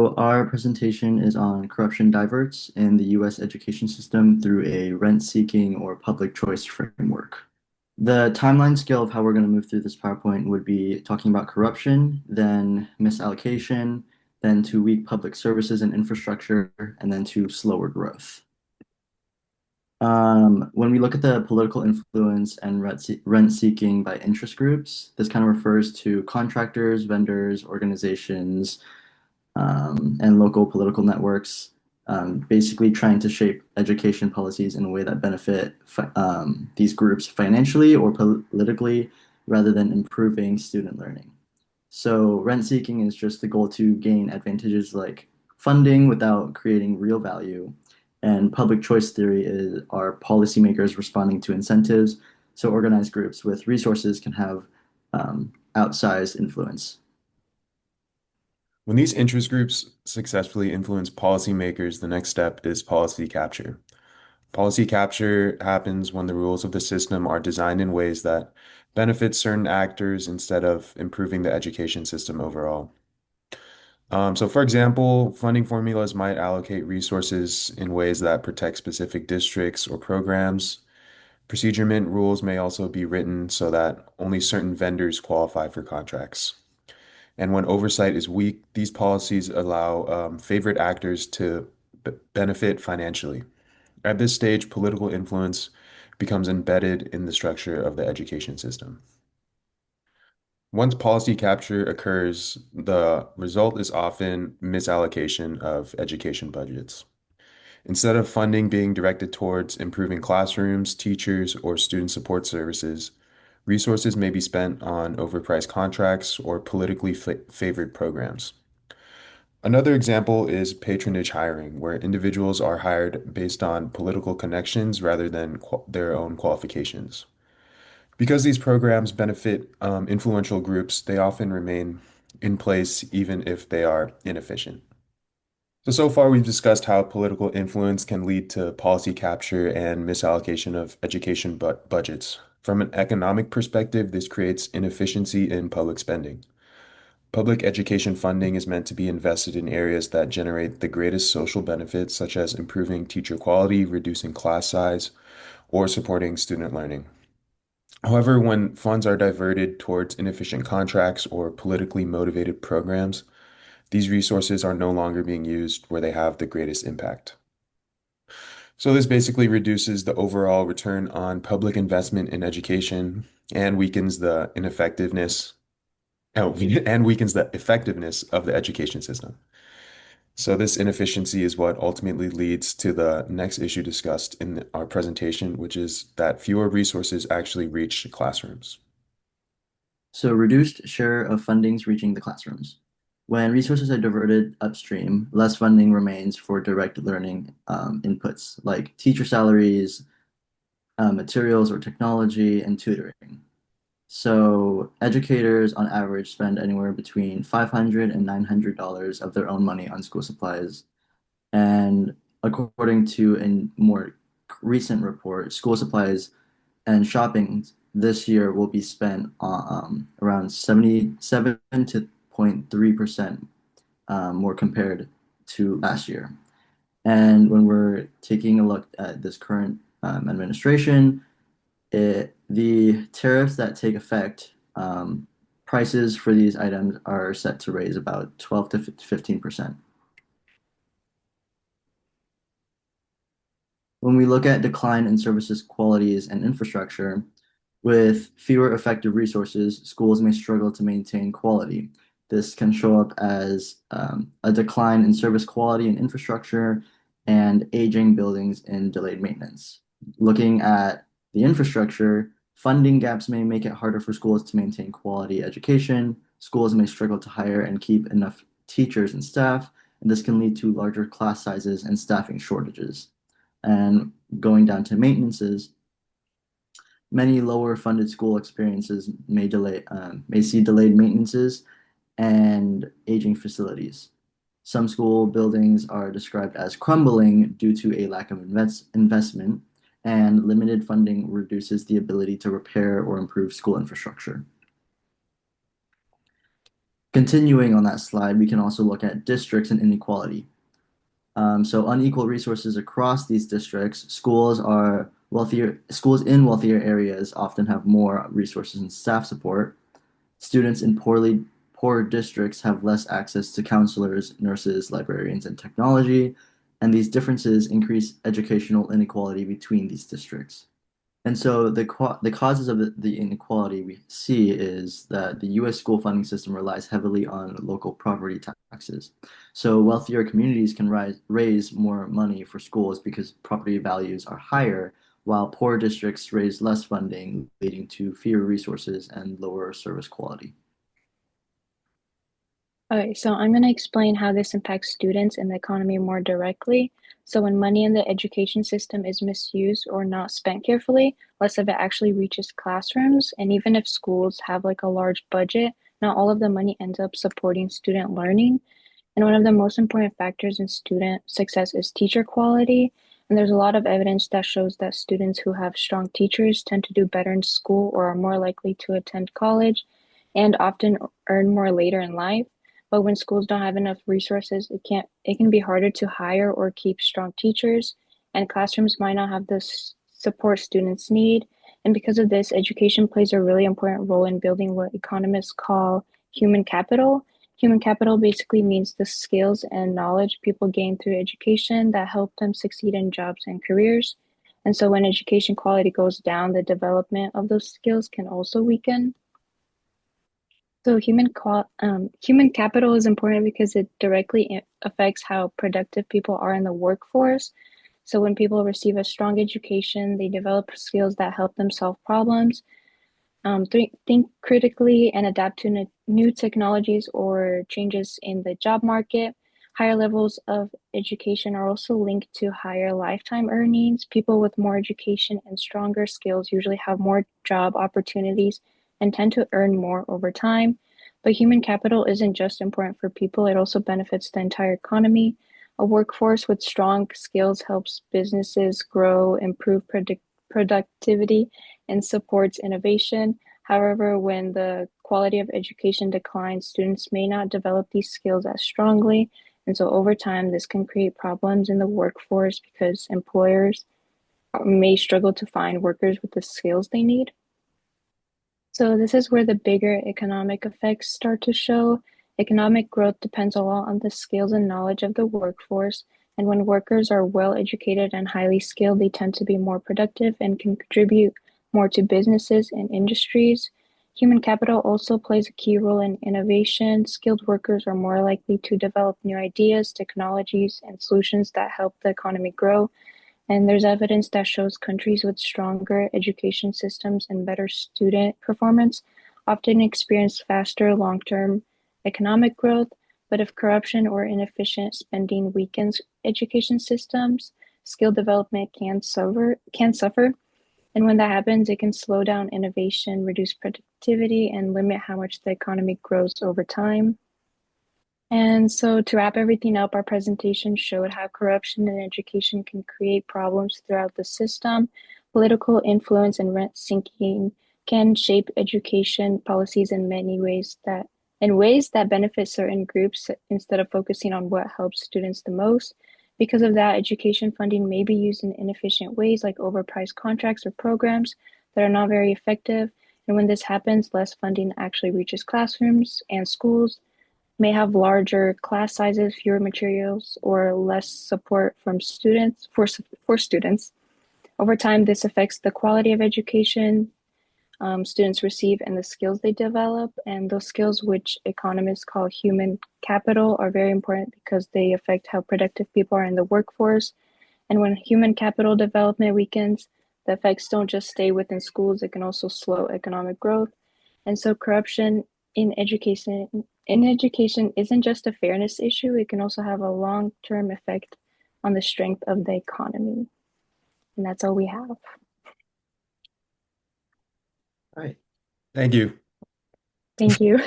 Our presentation is on corruption diverts in the US education system through a rent-seeking or public choice framework. The timeline scale of how we're going to move through this PowerPoint would be talking about corruption, then misallocation, then to weak public services and infrastructure, and then to slower growth. When we look at the political influence and rent seeking by interest groups, this kind of refers to contractors, vendors, organizations, and local political networks, basically trying to shape education policies in a way that benefit these groups financially or politically rather than improving student learning. So rent seeking is just the goal to gain advantages like funding without creating real value. And public choice theory is are policymakers responding to incentives, so organized groups with resources can have outsized influence. When these interest groups successfully influence policymakers, the next step is policy capture. Policy capture happens when the rules of the system are designed in ways that benefit certain actors instead of improving the education system overall. So, for example, funding formulas might allocate resources in ways that protect specific districts or programs. Procurement rules may also be written so that only certain vendors qualify for contracts. And when oversight is weak, these policies allow favorite actors to benefit financially. At this stage, political influence becomes embedded in the structure of the education system. Once policy capture occurs, the result is often misallocation of education budgets. Instead of funding being directed towards improving classrooms, teachers, or student support services, resources may be spent on overpriced contracts or politically favored programs. Another example is patronage hiring, where individuals are hired based on political connections rather than their own qualifications. Because these programs benefit influential groups, they often remain in place even if they are inefficient. So far we've discussed how political influence can lead to policy capture and misallocation of education budgets. From an economic perspective, this creates inefficiency in public spending. Public education funding is meant to be invested in areas that generate the greatest social benefits, such as improving teacher quality, reducing class size, or supporting student learning. However, when funds are diverted towards inefficient contracts or politically motivated programs, these resources are no longer being used where they have the greatest impact. So this basically reduces the overall return on public investment in education and weakens the ineffectiveness oh, and weakens the effectiveness of the education system. So this inefficiency is what ultimately leads to the next issue discussed in our presentation, which is that fewer resources actually reach classrooms. So reduced share of fundings reaching the classrooms. When resources are diverted upstream, less funding remains for direct learning inputs like teacher salaries, materials or technology, and tutoring. So educators on average spend anywhere between $500 and $900 of their own money on school supplies. And according to a more recent report, school supplies and shopping this year will be spent on around 77 to 0.3% more compared to last year. And when we're taking a look at this current administration, the tariffs that take effect, prices for these items are set to raise about 12 to 15%. When we look at decline in services qualities and infrastructure, with fewer effective resources, schools may struggle to maintain quality. This can show up as a decline in service quality and infrastructure and aging buildings and delayed maintenance. Looking at the infrastructure, funding gaps may make it harder for schools to maintain quality education. Schools may struggle to hire and keep enough teachers and staff, and this can lead to larger class sizes and staffing shortages. And going down to maintenances, many lower funded school experiences may see delayed maintenances and aging facilities. Some school buildings are described as crumbling due to a lack of investment, and limited funding reduces the ability to repair or improve school infrastructure. Continuing on that slide, we can also look at districts and inequality. So unequal resources across these districts, schools in wealthier areas often have more resources and staff support. Students in poor districts have less access to counselors, nurses, librarians, and technology, and these differences increase educational inequality between these districts. And so the causes of the inequality we see is that the U.S. school funding system relies heavily on local property taxes. So wealthier communities can raise more money for schools because property values are higher, while poor districts raise less funding, leading to fewer resources and lower service quality. Okay, so I'm going to explain how this impacts students and the economy more directly. So when money in the education system is misused or not spent carefully, less of it actually reaches classrooms. And even if schools have like a large budget, not all of the money ends up supporting student learning. And one of the most important factors in student success is teacher quality. And there's a lot of evidence that shows that students who have strong teachers tend to do better in school or are more likely to attend college and often earn more later in life. But when schools don't have enough resources, it can be harder to hire or keep strong teachers, and classrooms might not have the support students need. And because of this, education plays a really important role in building what economists call human capital. Human capital basically means the skills and knowledge people gain through education that help them succeed in jobs and careers. And so when education quality goes down, the development of those skills can also weaken. So human capital is important because it directly affects how productive people are in the workforce. So when people receive a strong education, they develop skills that help them solve problems, think critically, and adapt to new technologies or changes in the job market. Higher levels of education are also linked to higher lifetime earnings. People with more education and stronger skills usually have more job opportunities and tend to earn more over time. But human capital isn't just important for people, it also benefits the entire economy. A workforce with strong skills helps businesses grow, improve productivity, and supports innovation. However, when the quality of education declines, students may not develop these skills as strongly. And so over time, this can create problems in the workforce because employers may struggle to find workers with the skills they need. So this is where the bigger economic effects start to show. Economic growth depends a lot on the skills and knowledge of the workforce. And when workers are well educated and highly skilled, they tend to be more productive and can contribute more to businesses and industries. Human capital also plays a key role in innovation. Skilled workers are more likely to develop new ideas, technologies, and solutions that help the economy grow. And there's evidence that shows countries with stronger education systems and better student performance often experience faster long-term economic growth. But if corruption or inefficient spending weakens education systems, skill development can suffer. And when that happens, it can slow down innovation, reduce productivity, and limit how much the economy grows over time. And so, to wrap everything up, our presentation showed how corruption in education can create problems throughout the system. Political influence and rent sinking can shape education policies in ways that benefit certain groups instead of focusing on what helps students the most. Because of that, education funding may be used in inefficient ways like overpriced contracts or programs that are not very effective. And when this happens, less funding actually reaches classrooms and schools may have larger class sizes, fewer materials, or less support from students. Over time, this affects the quality of education students receive and the skills they develop. And those skills, which economists call human capital, are very important because they affect how productive people are in the workforce. And when human capital development weakens, the effects don't just stay within schools, it can also slow economic growth. And so corruption in education isn't just a fairness issue, it can also have a long-term effect on the strength of the economy. And that's all we have. All right. Thank you. Thank you.